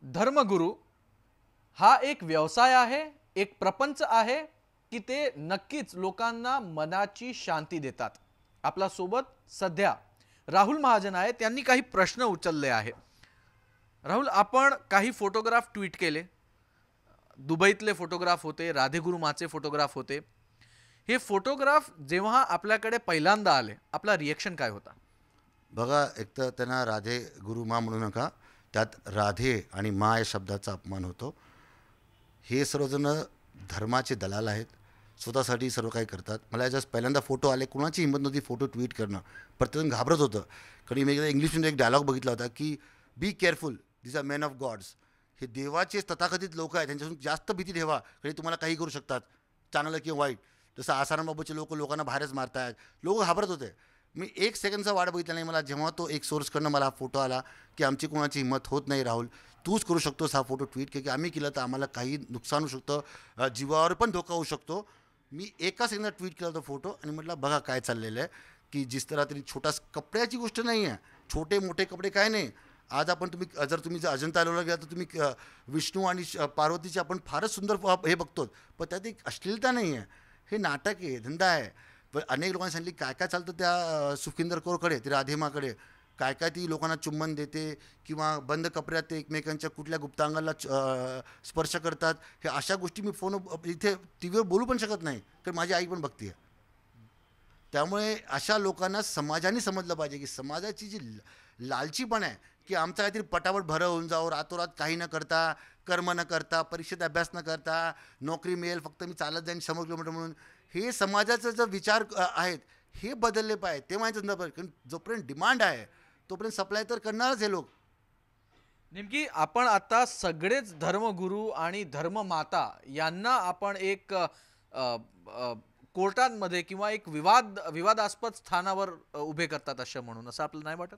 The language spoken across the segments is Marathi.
धर्मगुरू हा एक व्यवसाय आहे, एक प्रपंच आहे की ते नक्कीच लोकांना मनाची शांती देतात. आपल्या सोबत सध्या राहुल महाजन आहे, त्यांनी काही प्रश्न उचलले आहे. राहुल, आपण काही फोटोग्राफ ट्विट केले. दुबईतले फोटोग्राफ होते, राधेगुरू माचे फोटोग्राफ होते. हे फोटोग्राफ जेव्हा आपल्याकडे पहिल्यांदा आले, आपला रिएक्शन काय होता? बघा, एक तर त्यांना राधे गुरु मा म्हणू नका. त्यात राधे आणि मा या शब्दाचा अपमान होतो. हे सर्वजण धर्माचे दलाल आहेत. स्वतःसाठी सर्व काही करतात. मला जस्ट पहिल्यांदा फोटो आले, कुणाची हिंमत नव्हती फोटो ट्विट करणं. प्रत्येकजण घाबरत होतं. कारण मी एकदा इंग्लिशमध्ये एक डायलॉग बघितला होता की be careful, these are men of gods. हे देवाचे तथाकथित लोक आहेत, त्यांच्यापासून जास्त भीती ठेवा. कारण तुम्हाला काही करू शकतात, चांगलं किंवा वाईट. जसं आसाराम बाबूचे लोकांना बाहेरच मारत आहेत. लोक घाबरत होते. मी एक सेकंडचा वाट बघितला नाही. मला जेव्हा तो एक सोर्सकडनं मला हा फोटो आला की आमची कोणाची हिंमत होत नाही राहुल, तूच करू शकतोस हा फोटो ट्विट, की आम्ही केलं तर आम्हाला काही नुकसान होऊ शकतं, जीवावर पण धोका होऊ शकतो. मी एका सेकंदात ट्विट केला तो फोटो आणि म्हटलं बघा काय चाललेलं आहे. की जिस तरह तरी छोटा कपड्याची गोष्ट नाही आहे, छोटे मोठे कपडे काय नाही. आज आपण तुम्ही जर अजंता आलोला गेला तर तुम्ही विष्णू आणि पार्वतीचे आपण फारच सुंदर हे बघतो, पण त्यात एक अश्लीलता नाही आहे. हे नाटक आहे, धंदा आहे. पण अनेक लोकांनी सांगितली काय काय चालतं त्या सुखिंदर कौरकडे, ते राधेमाकडे, काय काय ती लोकांना चुंबन देते किंवा बंद कपड्यात ते एकमेकांच्या कुठल्या गुप्तांगाला स्पर्श करतात. हे अशा गोष्टी मी फोन इथे टी व्हीवर बोलू पण शकत नाही, कारण माझी आई पण बघते आहे. त्यामुळे अशा लोकांना समाजाने समजलं पाहिजे की समाजाची जी लालचीपण आहे की आमचा काहीतरी पटापट भरं होऊन जावं, रातोरात काही न करता, कर्म न करता, परीक्षेत अभ्यास न करता, नोकरी मिळेल फक्त मी चालत जाईन 100 किलोमीटर म्हणून, हे समाजाचे जे विचार आहेत हे बदलले पाहिजे. ते माहीत नसतं, कारण जोपर्यंत डिमांड आहे तोपर्यंत सप्लाय तर करणारच हे लोक. नेमकी आपण आता सगळेच धर्मगुरू आणि धर्ममाता यांना आपण एक कोर्टांमध्ये किंवा एक विवादास्पद स्थानावर उभे करतात असं म्हणून, असं आपल्याला नाही वाटत?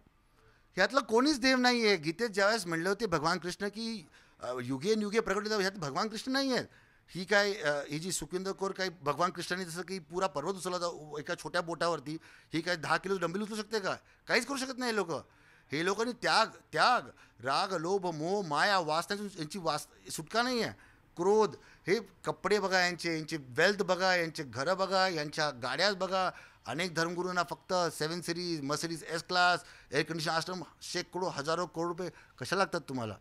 ह्यातलं कोणीच देव नाही आहे. गीतेत ज्यावेळेस म्हणले होते भगवान कृष्ण की युगे युगे प्रकट होतात, ह्यात भगवान कृष्ण नाही आहेत. ही जी सुखविंदर कौर काही भगवान कृष्णाने जसं की पुरा पर्वत उचलला होता एका छोट्या बोटावरती, ही काय 10 किलो डंबेल उचलू शकते का? काहीच करू शकत नाही हे लोक. हे लोकांनी त्याग त्याग राग लोभ मोह माया वासनाची यांची सुटका नाही आहे. क्रोध, हे कपडे बघा, यांचे वेल्थ बघा, यांचे घरं बघा, यांच्या गाड्या बघा. अनेक धर्मगुरूंना फक्त 7 series Mercedes S class air condition आश्रम शेकडो हजारो करोड रुपये कशाला लागतात तुम्हाला?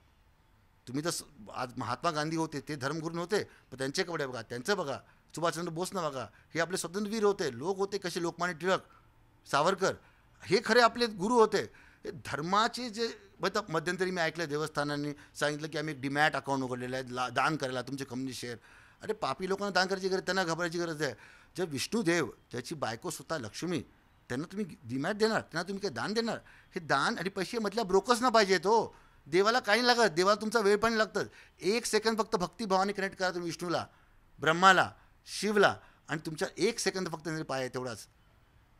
तुम्ही तर आज महात्मा गांधी होते, ते धर्मगुरू नव्हते, पण त्यांचे कपडे बघा, त्यांचं बघा. सुभाषचंद्र बोसनं बघा, हे आपले स्वतंत्रवीर होते, लोक होते कसे. लोकमान्य टिळक, सावरकर, हे खरे आपले गुरु होते. हे धर्माचे जे मध्यंतरी मी ऐकलं देवस्थानांनी सांगितलं की आम्ही एक डीमॅट अकाउंट उघडलेलं आहे दान करायला तुमचे कंपनी शेअर. अरे पापी लोकांना दान करायची गरज, त्यांना घाबरायची गरज आहे. जर विष्णुदेव, त्याची बायको स्वतः लक्ष्मी, त्यांना तुम्ही डीमॅट देणार, त्यांना तुम्ही काही दान देणार? हे दान आणि पैसे मधल्या ब्रोकर्स ना पाहिजेत हो. देवाला काही लागत, देवाला तुमचा वेळ पण लागतं. 1 सेकंद फक्त भक्तिभावाने कनेक्ट करा तुम्ही विष्णूला, ब्रह्माला, शिवला, आणि तुमच्या 1 सेकंद फक्त पाय तेवढाच.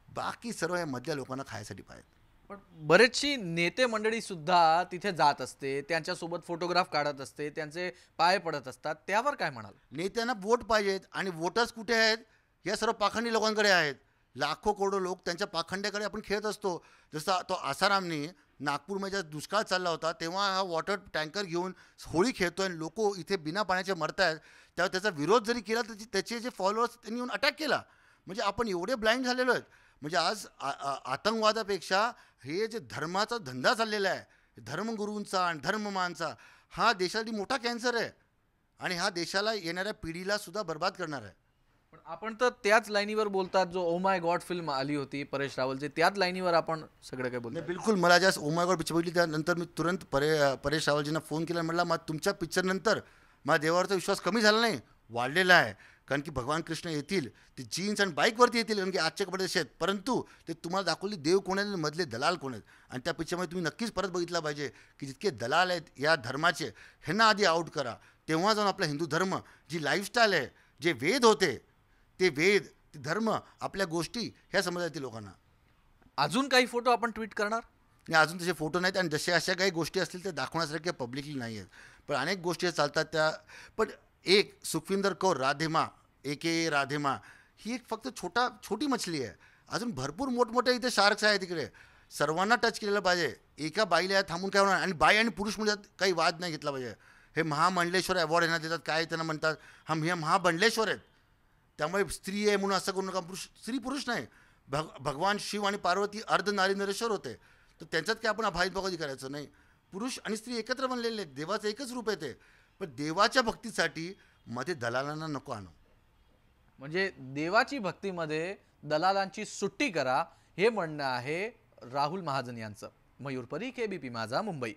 बाकी सर्व या मधल्या लोकांना खायसाठी पाहिजे. पण बरेचशी नेते मंडळी सुद्धा तिथे जात असते, त्यांच्यासोबत फोटोग्राफ काढत असते, त्यांचे पाय पडत असतात, त्यावर काय म्हणाल? नेत्यांना वोट पाहिजेत, आणि वोटर्स कुठे आहेत? या सर्व पाखंडी लोकांकडे आहेत. लाखो करोडो लोक त्यांच्या पाखंड्याकडे आपण खेळत असतो. जसं तो आसारामनी नागपूरमध्ये जेव्हा दुष्काळ चालला होता तेव्हा हा वॉटर टँकर घेऊन होळी खेळतो आणि लोक इथे बिना पाण्याचे मरत आहेत, तेव्हा त्याचा विरोध जरी केला तर त्याचे जे फॉलोअर्स त्यांनी येऊन अटॅक केला. म्हणजे आपण एवढे ब्लाइंड झालेलो आहेत. म्हणजे आज आतंकवादापेक्षा हे जे धर्माचा धंदा चाललेला आहे, धर्मगुरूंचा आणि धर्ममानचा, हा देशासाठी मोठा कॅन्सर आहे आणि हा देशाला येणाऱ्या पिढीला सुद्धा बर्बाद करणार आहे. पण आपण तर त्याच लाईनीवर बोलतात, जो ओ माय गॉड फिल्म आली होती परेश रावलची, त्याच लाईनीवर आपण सगळं काय बोलतो. बिलकुल. मला ज्या ओ माय गॉड पिक्चर बघितली त्यानंतर मी तुरंत परेश रावलजींना फोन केला. म्हटलं मग तुमच्या पिक्चरनंतर माझ्या देवावरचा विश्वास कमी झाला नाही, वाढलेला आहे. कारण की भगवान कृष्ण येतील, ते जीन्स आणि बाईकवरती येतील, कारण की आजचे कपडे असे आहेत, परंतु ते तुम्हाला दाखवली देव कोण आहेत, मधले दलाल कोण आहेत. आणि त्या पिक्चरमध्ये तुम्ही नक्कीच परत बघितला पाहिजे की जितके दलाल आहेत या धर्माचे, ह्यांना आधी आऊट करा. तेव्हा जाऊन आपला हिंदू धर्म, जी लाईफस्टाईल आहे, जे वेद होते, ते वेद, ते धर्म, आपल्या गोष्टी ह्या समजायतील लोकांना. अजून काही फोटो आपण ट्विट करणार? आणि अजून तसे फोटो नाहीत, आणि जसे अशा काही गोष्टी असतील ते दाखवण्यासारख्या पब्लिकली नाही आहेत. पण अनेक गोष्टी चालतात त्या. पण एक सुखविंदर कौर राधेमा, ए राधेमा, ही एक फक्त छोटी मछली आहे. अजून भरपूर मोठमोठे इथे शार्क्स आहेत तिकडे. सर्वांना टच केलेलं पाहिजे. एका बाईला थांबून काय होणार, आणि बाई आणि पुरुष म्हणजे काही वाद नाही घेतला पाहिजे. हे महामंडलेश्वर अवॉर्ड यांना देतात, काय त्यांना म्हणतात, हे महामंडलेश्वर आहेत. त्यामुळे स्त्री आहे म्हणून असं करू नका. स्त्री पुरुष नाही. भगवान शिव आणि पार्वती अर्ध नारी नरेश्वर होते, तर त्यांच्यात काय आपण भेदभाव करायचं नाही. पुरुष आणि स्त्री एकत्र बनलेले आहेत, देवाचं एकच रूप आहे ते. पण देवाच्या भक्तीसाठी मध्ये दलालांना नको आणू. म्हणजे देवाची भक्तीमध्ये दलालांची सुट्टी करा, हे म्हणणं आहे राहुल महाजन यांचं. मयूर परीख, एबीपी माझा, मुंबई.